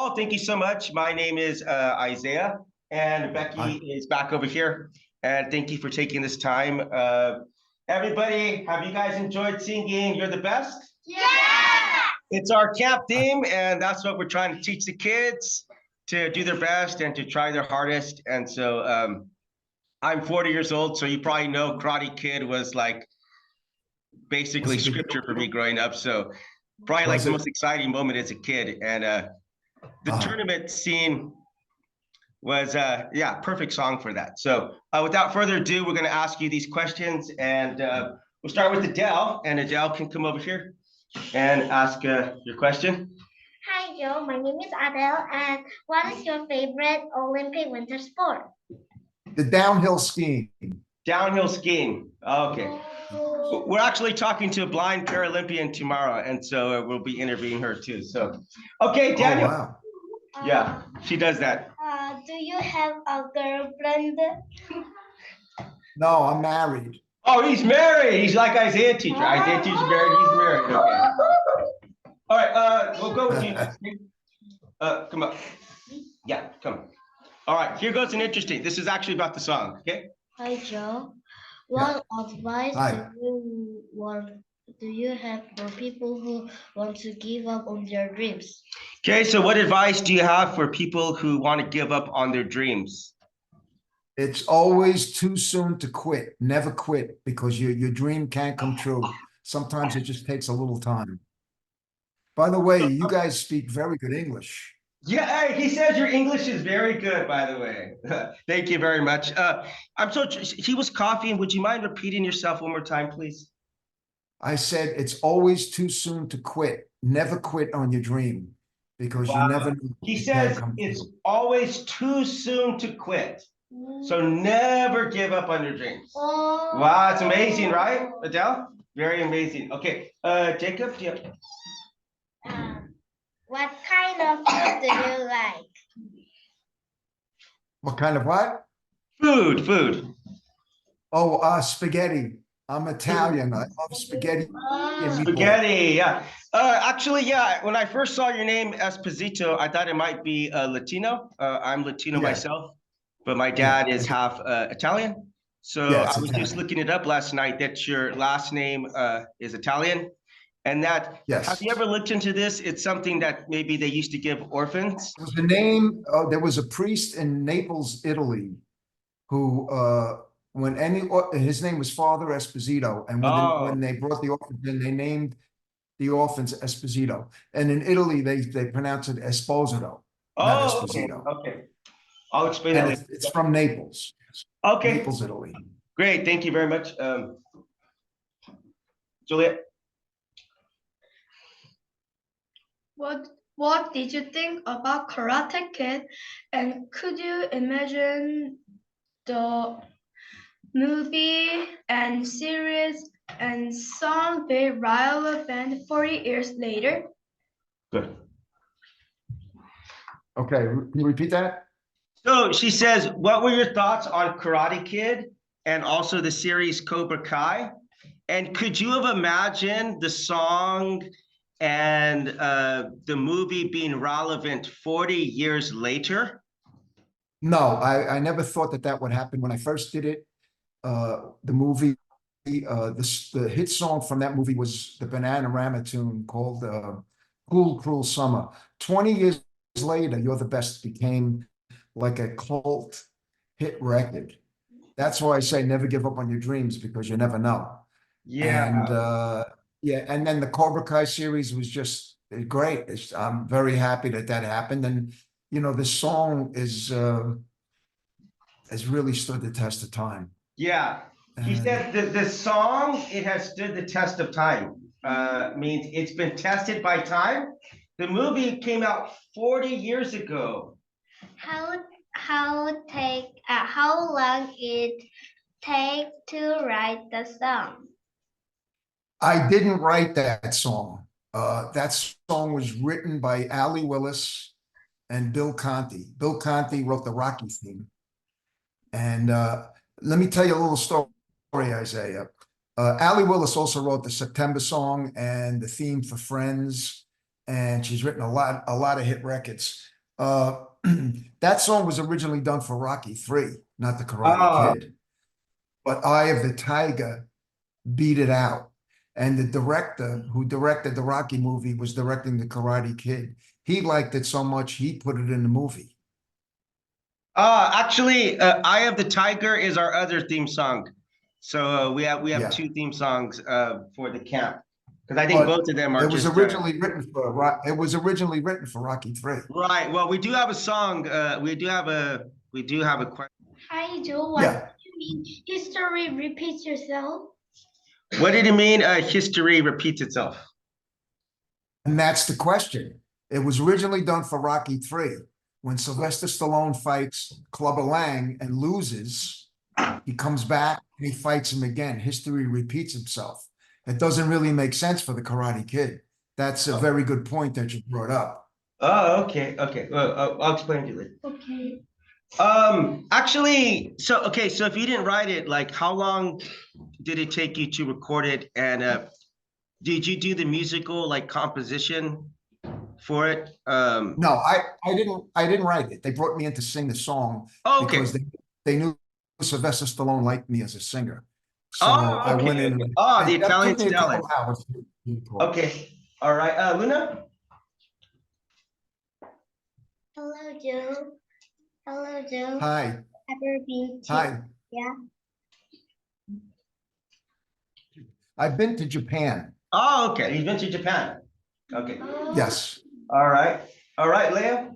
all, thank you so much. My name is Isaiah, and Becky is back over here. And thank you for taking this time. Everybody, have you guys enjoyed singing You're the Best? Yeah! It's our camp theme, and that's what we're trying to teach the kids, to do their best and to try their hardest. And so I'm 40 years old, so you probably know Karate Kid was like basically scripture for me growing up. So probably like the most exciting moment as a kid. And the tournament scene was, yeah, perfect song for that. So without further ado, we're going to ask you these questions, and we'll start with Adele, and Adele can come over here and ask your question. Hi, Joe. My name is Adele, and what is your favorite Olympic winter sport? The downhill skiing. Downhill skiing. Okay. We're actually talking to a blind Paralympian tomorrow, and so we'll be interviewing her too. So, okay, Daniel. Oh, wow. Yeah, she does that. Do you have a girlfriend? No, I'm married. Oh, he's married. He's like Isaiah teacher. Isaiah teacher's married. He's married. Okay. All right. We'll go with you. Come up. Yeah, come. All right. Here goes an interesting. This is actually about the song. Okay. Hi, Joe. What advice do you have for people who want to give up on their dreams? Okay, so what advice do you have for people who want to give up on their dreams? It's always too soon to quit. Never quit, because your dream can't come true. Sometimes it just takes a little time. By the way, you guys speak very good English. Yeah, he says your English is very good, by the way. Thank you very much. He was coughing. Would you mind repeating yourself one more time, please? I said it's always too soon to quit. Never quit on your dream, because you never know. He says it's always too soon to quit. So never give up on your dreams. Wow, it's amazing, right, Adele? Very amazing. Okay, Jacob, do you have... What kind of food do you like? What kind of what? Food. Oh, spaghetti. I'm Italian. I love spaghetti. Spaghetti, yeah. Actually, yeah, when I first saw your name, Esposito, I thought it might be Latino. I'm Latino myself, but my dad is half Italian. So I was just looking it up last night that your last name is Italian. And that, have you ever looked into this? It's something that maybe they used to give orphans. It was the name, there was a priest in Naples, Italy, who, his name was Father Esposito. And when they brought the orphans in, they named the orphans Esposito. And in Italy, they pronounce it Esposito, not Esposito. Okay. I'll explain that. It's from Naples. Okay. Naples, Italy. Great. Thank you very much. Juliet. What did you think about Karate Kid, and could you imagine the movie and series and song be relevant 40 years later? Good. Okay, can you repeat that? So she says, what were your thoughts on Karate Kid and also the series Cobra Kai? And could you have imagined the song and the movie being relevant 40 years later? No, I never thought that would happen when I first did it. The movie, the hit song from that movie was the Bananarama tune called Cool Cruel Summer. 20 years later, You're the Best became like a cult hit record. That's why I say never give up on your dreams, because you never know. Yeah. And then the Cobra Kai series was just great. I'm very happy that happened. And, you know, this song has really stood the test of time. Yeah. He said the song, it has stood the test of time. Means it's been tested by time. The movie came out 40 years ago. How long it take to write the song? I didn't write that song. That song was written by Allie Willis and Bill Conti. Bill Conti wrote the Rocky theme. And let me tell you a little story, Isaiah. Allie Willis also wrote the September song and the theme for Friends. And she's written a lot of hit records. That song was originally done for Rocky 3, not the Karate Oh, Kid. But Eye of the Tiger beat it out. And the director who directed the Rocky movie was directing the Karate Kid. He liked it so much, he put it in the movie. actually, Eye of the Tiger is our other theme song. So we have Yeah. two theme songs for the camp because I think But both of them are it was just originally written for it was originally written for Rocky 3. right. Well, we do have a song. We do have a question. Hi, Joe. What Yeah. do you mean? History repeats yourself. What did it mean? History repeats itself. And that's the question. It was originally done for Rocky 3. When Sylvester Stallone fights Clubber Lang and loses, he comes back and he fights him again. History repeats itself. It doesn't really make sense for the Karate Kid. That's a very good point that you brought up. Oh, okay, okay. Well, I'll explain to you later. Okay. Actually, so if you didn't write it, like, how long did it take you to record it? And did you do the musical like composition for it? No, I didn't write it. They brought me in to sing the song Okay. because they knew Sylvester Stallone liked me as a singer. So Oh, I went okay, in okay. and Oh, the that Italian took me a couple talent. hours. Okay. All right. Luna? Hello, Joe. Hello, Joe. Hi. Ever been to? Hi. Yeah. I've been to Japan. Oh, okay. You've been to Japan. Okay. Oh. Yes. All right. All right, Leah?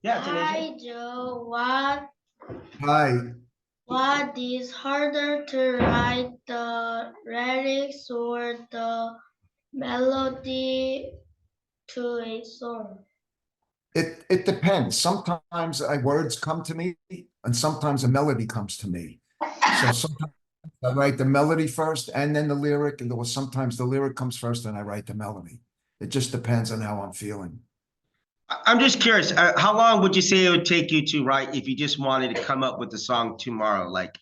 Yeah, Tanisha. Hi, Joe. Hi. What is harder to write, the lyrics or the melody to a song? It depends. Sometimes words come to me and sometimes a melody comes to me. So sometimes I write the melody first and then the lyric, and sometimes the lyric comes first and I write the melody. It just depends on how I'm feeling. I'm just curious, how long would you say it would take you to write if you just wanted to come up with the song tomorrow? Like,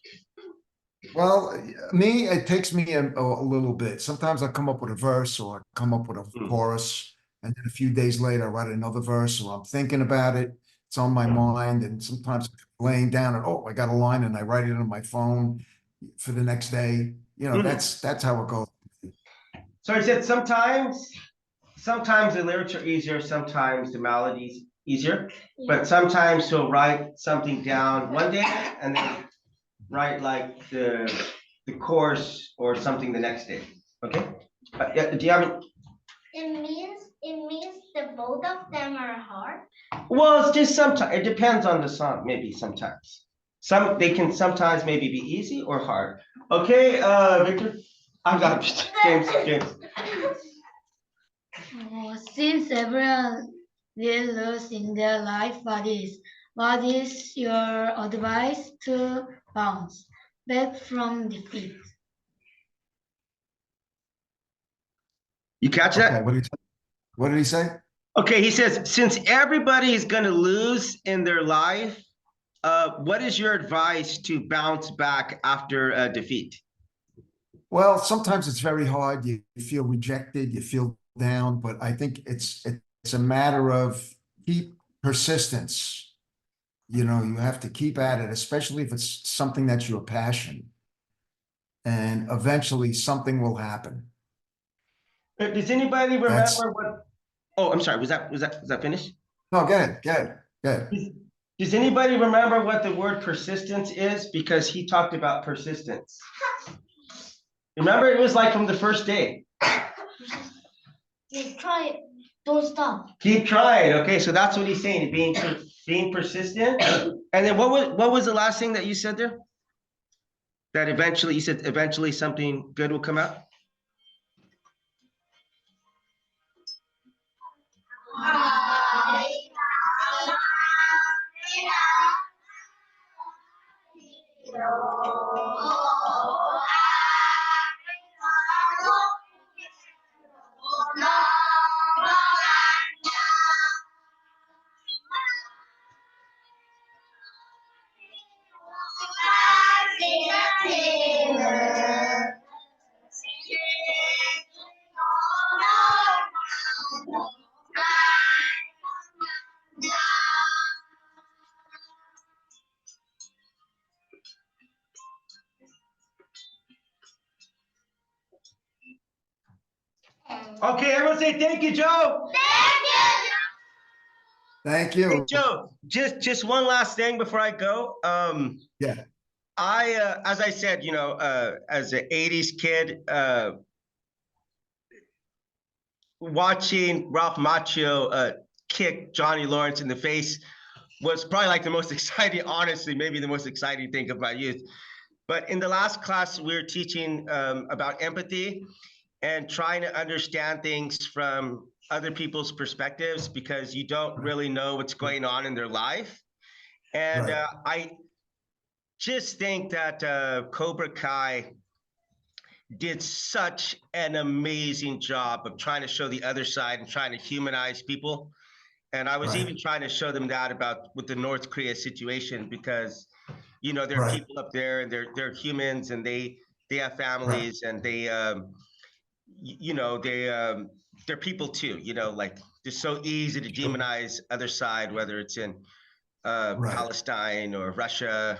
Well, it takes me a little bit. Sometimes I come up with a verse or I come up with a chorus, and then a few days later I write another verse, or I'm thinking about it. It's on my mind, and sometimes I'm laying down and I got a line, and I write it on my phone for the next day. That's how it goes. so I said sometimes the lyrics are easier, sometimes the melody's easier, but sometimes he'll write something down one day and then write like the chorus or something the next day. Okay. Yeah, do you have it? It means the both of them are hard. Well, it's just sometimes it depends on the song. Maybe sometimes they can sometimes maybe be easy or hard. Okay, Victor. I got James. Since everyone will lose in their life, what is your advice to bounce back from defeat? You catch Okay, that? what did he say? Okay, he says, since everybody is going to lose in their life, what is your advice to bounce back after a defeat? Well, sometimes it's very hard. You feel rejected, you feel down, but I think it's a matter of persistence. You have to keep at it, especially if it's something that's your passion. And eventually something will happen. Does anybody That's remember what? Oh, I'm sorry. Was that finished? no, go ahead. Does anybody remember what the word persistence is? Because he talked about persistence. Remember, it was like from the first day. Keep trying. Don't stop. Keep trying. Okay, so that's what he's saying, being persistent. And then what was the last thing that you said there? That eventually, you said eventually something good will come out? Okay, everyone say thank you, Joe. Thank Hey, you. Joe, just one last thing before I go. Yeah, As I said, you know, as an 80s kid, watching Ralph Macchio kick Johnny Lawrence in the face was probably like the most exciting, honestly, maybe the most exciting thing of my youth. But in the last class, we were teaching about empathy and trying to understand things from other people's perspectives because you don't really know what's going on in their life. And Right. I just think that Cobra Kai did such an amazing job of trying to show the other side and trying to humanize people. And I was Right. even trying to show them that about with the North Korea situation because, you know, there are Right. people up there and they're humans and they have families and they you know they're people too. You know, like it's so easy to demonize other side, whether it's in Right. Palestine or Russia,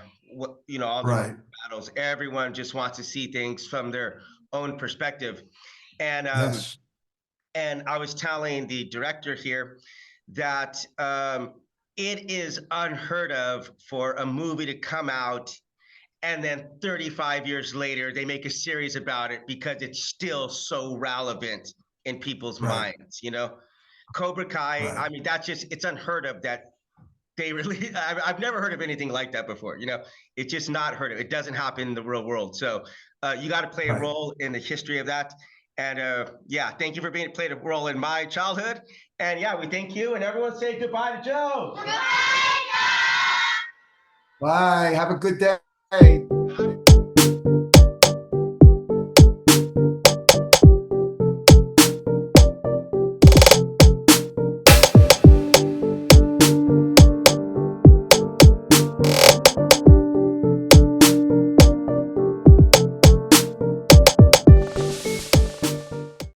you know, all the Right. battles. Everyone just wants to see things from their own perspective. And Yes. and I was telling the director here that it is unheard of for a movie to come out and then 35 years later they make a series about it because it's still so relevant in people's Right. minds. You know, Cobra Kai. Right. I mean, that's just it's unheard of that they really I've never heard of anything like that before. You know, it's just not heard of. It doesn't happen in the real world. So you got to play a Right. role in the history of that. And yeah, thank you for being played a role in my childhood. And yeah, we thank you. And everyone say goodbye to Joe. Bye. Have a good day.